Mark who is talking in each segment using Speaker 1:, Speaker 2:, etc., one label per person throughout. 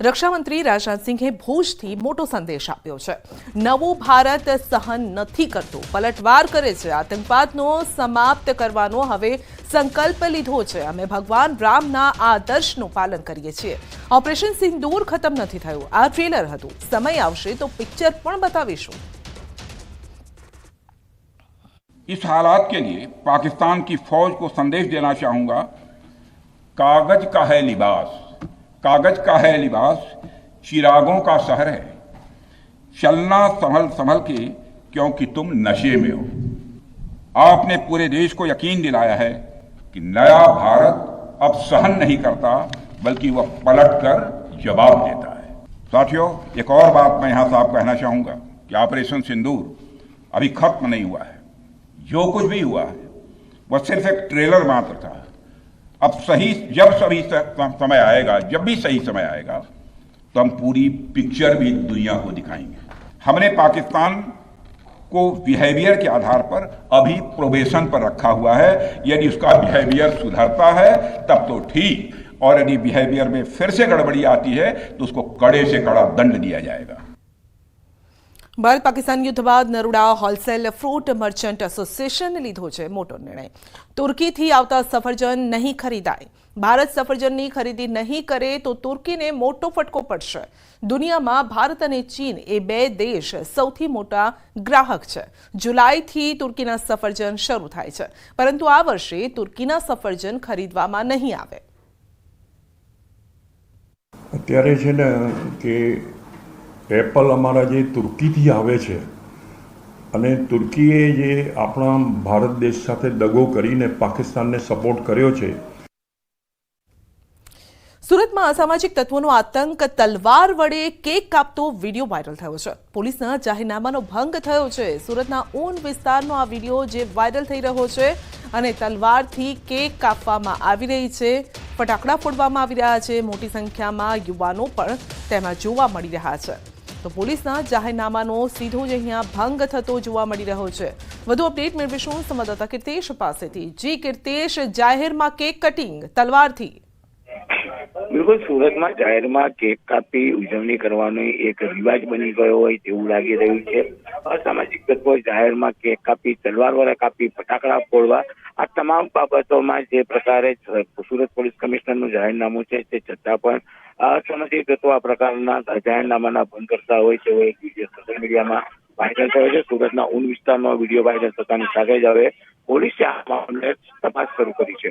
Speaker 1: રક્ષામંત્રી રાજનાથસિંહે ભુજથી મોટો સંદેશ આપ્યો છે। નવું ભારત સહન નથી કરતું, પલટવાર કરે છે। આતંકવાદનો સમાપ્ત કરવાનો હવે સંકલ્પ લીધો છે। અમે ભગવાન રામના આદર્શનું પાલન કરીએ છીએ। ઓપરેશન સિંદૂર ખતમ નથી થયું। આ ટ્રેલર હતું। સમય આવશે તો પિક્ચર પણ બતાવીશું।
Speaker 2: इस हालात के लिए पाकिस्तान की फौज को संदेश देना चाहूंगा, कागज का है लिबास, कागज का है लिबास, चिरागों का शहर है, चलना संभल संभल के क्योंकि तुम नशे में हो। आपने पूरे देश को यकीन दिलाया है कि नया भारत अब सहन नहीं करता बल्कि वह पलट कर जवाब देता है। साथियों, एक और बात मैं यहां साफ कहना चाहूंगा कि ऑपरेशन सिंदूर अभी खत्म नहीं हुआ है। जो कुछ भी हुआ है वह सिर्फ एक ट्रेलर मात्र था। अब जब समय आएगा, जब भी सही समय आएगा तो हम पूरी पिक्चर भी दुनिया को दिखाएंगे। हमने पाकिस्तान को बिहेवियर के आधार पर अभी प्रोबेशन पर रखा हुआ है। यदि उसका बिहेवियर सुधरता है तब तो ठीक, और यदि बिहेवियर में फिर से गड़बड़ी आती है तो उसको कड़े से कड़ा दंड दिया जाएगा।
Speaker 1: भारत पाकिस्तान युद्ध बाद नरोडा होलसेल फ्रूट मर्चન્ટ એસોસિએશને લીધો છે મોટો નિર્ણય। તુર્કીથી આવતા સફરજન નહીં ખરીદાય। ભારત સફરજનની ખરીદી નહીં કરે તો તુર્કીને મોટો ફટકો પડશે। દુનિયામાં ભારત અને ચીન એ બે દેશ સૌથી મોટા ગ્રાહક છે। જુલાઈથી તુર્કીના સફરજન શરૂ થાય છે, પરંતુ આ વર્ષે તુર્કીના સફરજન ખરીદવામાં નહીં આવે।
Speaker 3: અત્યારે છે ને કે એપલ અમારા જે તુર્કીથી આવે છે અને તુર્કીએ જે આપણા ભારત દેશ સાથે દગો કરીને પાકિસ્તાનને સપોર્ટ કર્યો છે।
Speaker 1: સુરતમાં અસામાજિક તત્વોનો આતંક, તલવાર વડે કેક કાપતો વિડીયો વાયરલ થયો છે। પોલીસના જાહેરનામાનો ભંગ થયો છે। સુરતના ઊન વિસ્તારનો આ વિડીયો જે વાયરલ થઈ રહ્યો છે અને તલવારથી કેક કાપવામાં આવી રહી છે, ફટાકડા ફોડવામાં આવી રહ્યા છે। મોટી સંખ્યામાં યુવાનો પણ તેમાં જોવા મળી રહ્યા છે। તો પોલીસના જાહેરનામાનો સીધો જ અહીંયા ભંગ થતો જોવા મળી રહ્યો છે। વધુ અપડેટ મેળવીશું સંવાદદાતા કીર્તેશ પાસેથી। જી કીર્તેશ, જાહેરમાં કેક કટિંગ તલવારથી।
Speaker 4: બિલકુલ, સુરતમાં જાહેરમાં કેક કાપી ઉજવણી કરવાનો એક રિવાજ બની ગયો હોય તેવું લાગી રહ્યું છે। અસામાજિક તત્વો જાહેરમાં કેક કાપી, તલવાર વડે કાપી, ફટાકડા ફોડવા, આ તમામ બાબતોમાં જે પ્રકારે સુરત પોલીસ કમિશનરનું જાહેરનામું છે તે છતાં પણ અસામાજિક તત્વો આ પ્રકારના જાહેરનામાના ભંગ કરતા હોય તેવો એક વિડીયો સોશિયલ મીડિયામાં વાયરલ થયો છે। સુરતના ઊન વિસ્તારમાં વિડીયો વાયરલ થતાની સાથે જ હવે પોલીસે આ મામલે તપાસ શરૂ કરી છે।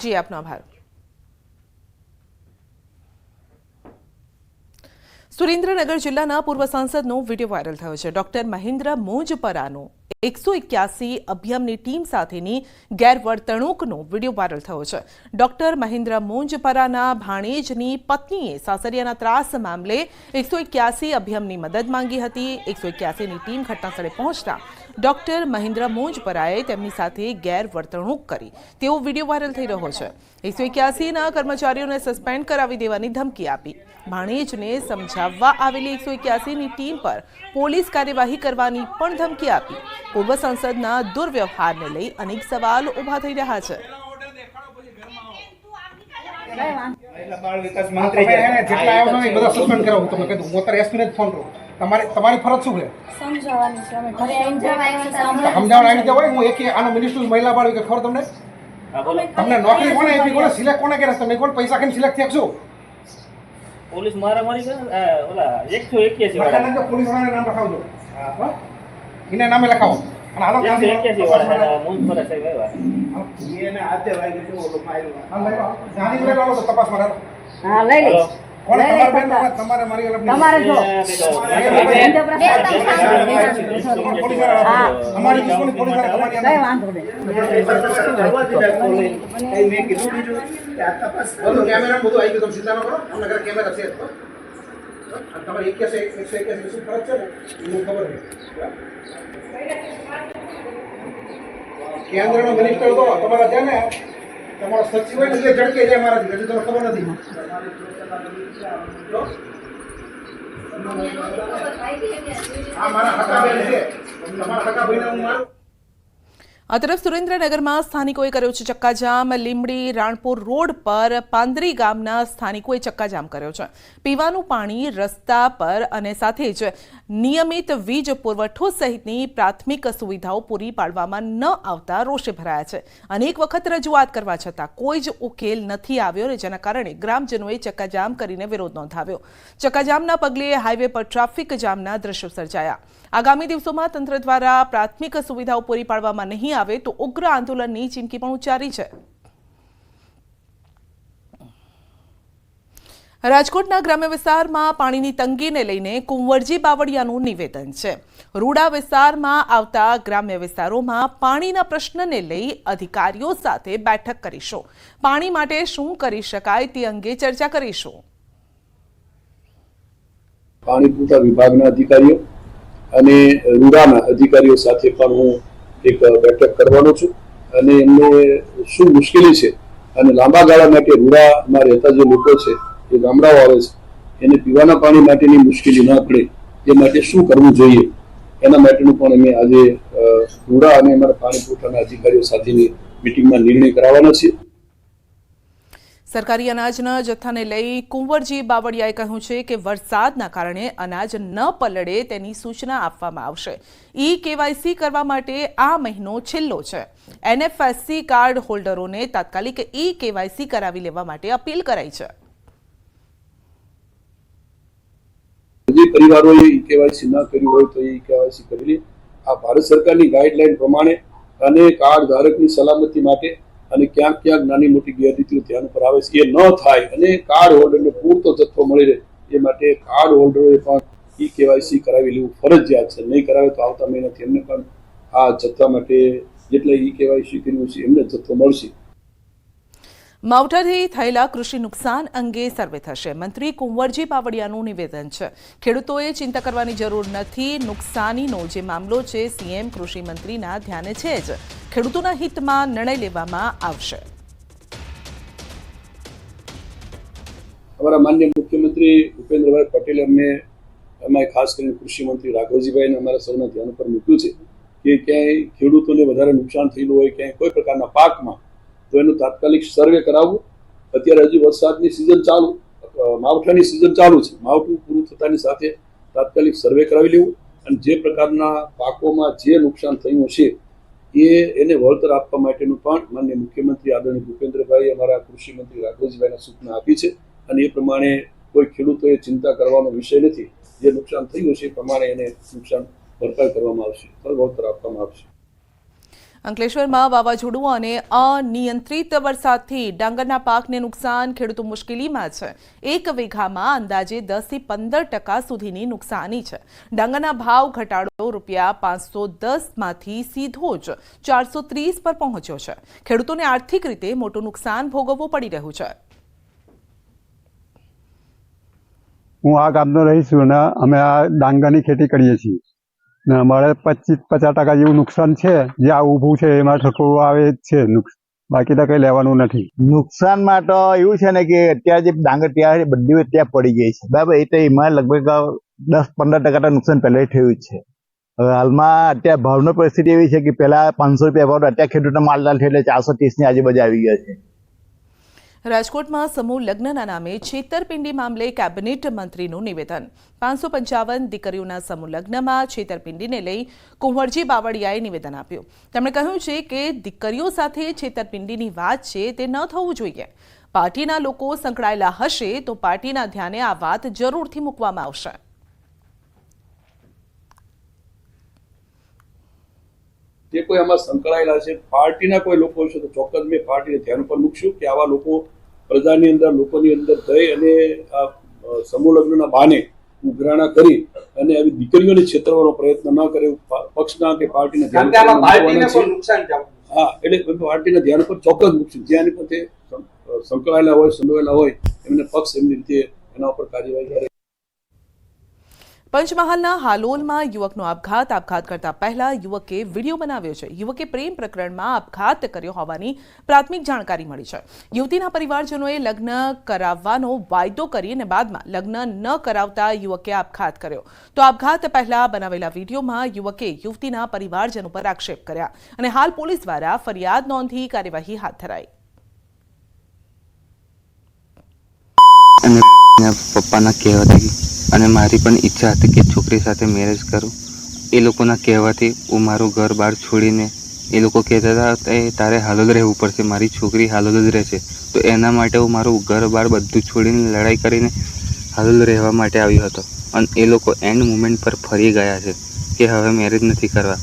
Speaker 1: જી, આપનો આભાર। સુરેન્દ્રનગર જિલ્લાના પૂર્વ સાંસદનો વિડીયો વાયરલ થયો છે। ડોક્ટર મહેન્દ્ર મોંજપરાનો 181 અભિયમની ટીમ સાથેની ગેરવર્તણૂકનો વિડીયો વાયરલ થયો છે। ડોક્ટર મહેન્દ્ર મોંજપરાના ભાણેજની પત્નીએ સાસરિયાના ત્રાસ મામલે 181 અભિયમની મદદ માંગી હતી। 181ની ટીમ ઘટનાસ્થળે પહોંચતા ડોક્ટર મહેન્દ્ર મોંજપરાએ તેમની સાથે ગેરવર્તણૂક કરી તેવો વિડીયો વાયરલ થઈ રહ્યો છે। 181ના કર્મચારીઓને સસ્પેન્ડ કરાવી દેવાની ધમકી આપી। ભાણેજને સમજાવવા આવેલી 181ની ટીમ પર પોલીસ કાર્યવાહી કરવાની પણ ધમકી આપી। પૂર્વ સાંસદના દુર્વ્યવહારને લઈ અનેક સવાલ ઉભા થઈ રહ્યા છે।
Speaker 5: તમારી ફરજ શું છે? સમજાવવા આવી જવાય। હું એક આનો મિનિસ્ટર મહિલા બાળ કે ખબર તમને નોકરી કોને આપી, કોને સિલેક્ટ કોને કર્યા? તમે કોણ પૈસા ખાઈને સિલેક્ટ થયા છો?
Speaker 6: પોલીસ મારામારી કરે ઓલા 181 વાળા
Speaker 5: પોલીસ વાળાને નામ લખાવજો, એને નામે લખાવો અને હાલો
Speaker 6: 181 વાળા મોંજપરા સાહેબ આવ્યા
Speaker 5: એને હાથે વાગી ગયો ઓલો માર્યો। હા લઈ આવો, જાની લઈ આવો તો તપાસ માં
Speaker 7: હા લઈ લે
Speaker 5: કોણ તમારે બેન તમારે મારી અલગ
Speaker 7: તમારે જો
Speaker 5: અમારી દિશોની પોલીસ વાળા તમારી
Speaker 7: કઈ વાંધો નહીં
Speaker 5: મેં કીધું બીજું કે આ તપાસ બધું કેમેરા બધું આવી ગયું, તમે ચિંતા ન કરો, અમને ઘરે કેમેરા છે તમારે 181 શું ફરજ છે ને મને ખબર છે। કેન્દ્રનો મિનિસ્ટર તો તમારા છે ને તમારો સચિવ હોય એટલે ઝડકે જાય મારાથી, હજી તમને ખબર નથી। આ મારા હકા બેન છે, તમારા હકા ભાઈને હું મારું।
Speaker 1: આ તરફ સુરેન્દ્રનગરમાં સ્થાનિકોએ કર્યો છે ચક્કાજામ. લીંબડી રાણપુર રોડ પર પાંદરી ગામના સ્થાનિકોએ ચક્કાજામ કર્યો છે. પીવાનું પાણી, રસ્તા પર અને સાથે જ નિયમિત વીજ પુરવઠો સહિતની પ્રાથમિક સુવિધાઓ પૂરી પાડવામાં ન આવતા રોષે ભરાયા છે. અનેક વખત રજૂઆત કરવા છતાં કોઈ જ ઉકેલ નથી આવ્યો, જેના કારણે ગ્રામજનોએ ચક્કાજામ કરીને વિરોધ નોંધાવ્યો. ચક્કાજામના પગલે હાઈવે પર ટ્રાફિક જામના દ્રશ્યો સર્જાયા. આગામી દિવસોમાં તંત્ર દ્વારા પ્રાથમિક સુવિધાઓ પૂરી પાડવામાં નહીં આવે તો ઉગ્ર આંદોલનની ચીમકી પણ ઉચ્ચારી છે. રાજકોટના ગ્રામ્ય વિસ્તારમાં પાણીની તંગીને લઈને કુંવરજી બાવળિયાનું નિવેદન છે. રૂડા વિસ્તારમાં આવતા ગ્રામ્ય વિસ્તારોમાં પાણીના પ્રશ્નને લઈ અધિકારીઓ સાથે બેઠક કરીશું. પાણી માટે શું કરી શકાય તે અંગે ચર્ચા કરીશું.
Speaker 7: પાણી પૂરતા વિભાગના અધિકારીઓ અને રૂડાના અધિકારીઓ સાથે પણ હું એક બેઠક કરવાનો છું અને એમને શું મુશ્કેલી છે અને લાંબા ગાળા માટે રૂડામાં રહેતા જે લોકો છે, જે ગામડાઓ આવે છે, એને પીવાના પાણી માટેની મુશ્કેલી ન પડે એ માટે શું કરવું જોઈએ એના માટેનું પણ અમે આજે રૂડા અને અમારા પાણી પુરવઠાના અધિકારીઓ સાથેની મિટિંગમાં નિર્ણય કરાવવાના છીએ.
Speaker 1: સરકારી અનાજના જથ્થાને લઈ કુંવરજી બાવળિયાએ કહ્યું છે કે વરસાદના કારણે અનાજ ન પલળે તેની સૂચના આપવામાં આવશે. KYC કરવા માટે આ મહિનો છેલ્લો છે. NFSC કાર્ડ હોલ્ડરોને તાત્કાલિક KYC કરાવી લેવા માટે અપીલ કરાઈ છે.
Speaker 7: જે પરિવારોએ KYC ન કર્યું હોય તો KYC કરી લે. આ ભારત સરકારની ગાઈડલાઈન પ્રમાણે અને કાર્ડ ધારકની સલામતી માટે અને ક્યાંક ક્યાંક નાની મોટી ગેરરીતિઓ ધ્યાન પર આવે છે, એ ન થાય અને કાર્ડ હોલ્ડરને પૂરતો જથ્થો મળી રહે એ માટે કાર્ડ હોલ્ડરોએ પણ KYC કરાવી લેવું ફરજિયાત છે. નહીં કરાવે તો આવતા મહિનાથી એમને પણ આ જથ્થા માટે જેટલા KYC કર્યું છે એમને જથ્થો મળશે.
Speaker 1: માવઠાથી થયેલા કૃષિ નુકસાન અંગે સર્વે થશે. મંત્રી કુંવરજી બાવળિયાનું નિવેદન છે. ખેડૂતોએ ચિંતા કરવાની જરૂર નથી. નુકસાનીનો જે મામલો છે CM કૃષિ મંત્રીના ધ્યાને છે જ. ખેડૂતોના હિતમાં નિર્ણય લેવામાં આવશે.
Speaker 7: અમારા માનનીય મુખ્યમંત્રી ભૂપેન્દ્રભાઈ પટેલે અમને એમાં ખાસ કરીને કૃષિ મંત્રી રાઘવજીભાઈને અમારા સૌના ધ્યાન પર મૂક્યું છે કે ક્યાંય ખેડૂતોને વધારે નુકસાન થયેલું હોય, ક્યાંય કોઈ પ્રકારના પાકમાં, તો એનું તાત્કાલિક સર્વે કરાવવું. અત્યારે હજી વરસાદની સિઝન ચાલુ, માવઠાની સિઝન ચાલુ છે. માવઠું પૂરું થતાની સાથે તાત્કાલિક સર્વે કરાવી લેવું અને જે પ્રકારના પાકોમાં જે નુકસાન થયું છે એને વળતર આપવા માટેનું પણ માનનીય મુખ્યમંત્રી આદરણીય ભૂપેન્દ્રભાઈ અમારા કૃષિ મંત્રી રાઘવજીભાઈને સૂચના આપી છે અને એ પ્રમાણે કોઈ ખેડૂતોએ ચિંતા કરવાનો વિષય નથી. જે નુકસાન થયું છે એ પ્રમાણે એને નુકસાન ભરપાઈ કરવામાં આવશે, વળતર આપવામાં આવશે.
Speaker 1: અંકલેશ્વરમાં વાવાઝોડું અને અનિયંત્રિત વરસાદથી ડાંગરના પાકને નુકસાન. ખેડૂતો મુશ્કેલીમાં છે. 1 વીઘામાં અંદાજે 10 થી 15% સુધીની નુકસાની છે. ડાંગરના ભાવ ઘટાડો ₹510 માંથી સીધો જ 430 પર પહોંચ્યો છે. ખેડૂતોને આર્થિક રીતે મોટું નુકસાન ભોગવવું પડી રહ્યું છે.
Speaker 8: હું આ ગામનો રહીશ છું અને અમે આ ડાંગરની ખેતી કરીએ છીએ ને અમારે 25-50% જેવું નુકસાન છે. જે આ ઊભું છે એમાં ઠકોરો આવે છે, બાકી તો કંઈ લેવાનું નથી.
Speaker 9: નુકસાનમાં તો એવું છે ને કે અત્યારે જે ડાંગર ત્યાં બધી ત્યાં પડી ગઈ છે, બરાબર. એ તો એમાં લગભગ 10-15% તો નુકસાન પહેલાં થયું જ છે. હવે હાલમાં અત્યારે ભાવની પરિસ્થિતિ એવી છે કે પહેલા ₹500 ભાવ, અત્યારે ખેડૂતનો માલદાર થયો એટલે 430 ની આજુબાજુ આવી ગયા છે.
Speaker 1: રાજકોટમાં સમૂહ લગ્નના નામે છેતરપિંડી મામલે કેબિનેટ મંત્રીનું નિવેદન. 555 દીકરીઓના સમૂહ લગ્નમાં છેતરપિંડીને લઈ કુંવરજી બાવળિયાએ નિવેદન આપ્યું. તેમણે કહ્યું છે કે દીકરીઓ સાથે છેતરપિંડીની વાત છે તે ન થવું જોઈએ. પાર્ટીના લોકો સંકળાયેલા હશે તો પાર્ટીના ધ્યાને આ વાત જરૂરથી મૂકવામાં આવશે.
Speaker 7: જે કોઈ આમાં સંકળાયેલા છે, પાર્ટીના કોઈ લોકો હશે તો ચોક્કસ મેં પાર્ટીને ધ્યાન પર મૂકશું કે આવા લોકો પ્રજાની અંદર, લોકોની અંદર થઈ અને આ સમૂહ લગ્નના બહાને ઉઘરાણા કરી અને આવી દીકરીઓને છેતરવાનો પ્રયત્ન ન કરે. પક્ષના કે પાર્ટીના ધ્યાન એટલે પાર્ટીના ધ્યાન પર ચોક્કસ મૂકશું. જ્યાં પણ તે સંકળાયેલા હોય, સંડોવાયેલા હોય એમને પક્ષ એમની રીતે એના ઉપર કાર્યવાહી કરે.
Speaker 1: પંચમહાલના હાલોલમાં યુવકનો આપઘાત કરતા પહેલા યુવકે વિડીયો બનાવ્યો છે. યુવકે પ્રેમ પ્રકરણમાં આપઘાત કર્યો હોવાની પ્રાથમિક જાણકારી મળી છે. યુવતીના પરિવારજનોએ લગ્ન કરાવવાનો વાયદો કરી અને બાદમાં લગ્ન ન કરાવતા યુવકે આપઘાત કર્યો. તો આપઘાત પહેલા બનાવેલા વિડીયોમાં યુવકે યુવતીના પરિવારજનો પર આક્ષેપ કર્યા અને હાલ પોલીસ દ્વારા ફરિયાદ નોંધી કાર્યવાહી હાથ ધરાઈ.
Speaker 10: પપ્પાના કહેવાથી અને મારી પણ ઈચ્છા હતી કે છોકરી સાથે મેરેજ કરું. એ લોકોના કહેવાથી હું મારું ઘર બહાર છોડીને, એ લોકો કહેતા હતા તારે હાલોલ રહેવું પડશે, મારી છોકરી હાલોલ જ રહેશે. તો એના માટે હું મારું ઘર બહાર બધું છોડીને લડાઈ કરીને હાલોલ રહેવા માટે આવ્યો હતો. અને એ લોકો એન્ડ મુમેન્ટ પર ફરી ગયા છે કે હવે મેરેજ નથી કરવા.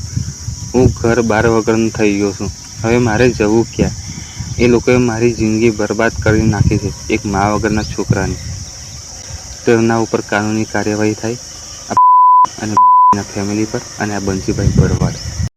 Speaker 10: હું ઘર બહાર વગરનો થઈ ગયો છું. હવે મારે જવું ક્યાં? એ લોકોએ મારી જિંદગી બરબાદ કરી નાખી છે એક મા વગરના છોકરાની. તેમના ઉપર કાનૂની કાર્યવાહી થાય અને ફેમિલી પર અને આ બંસીભાઈ ભરવાડ.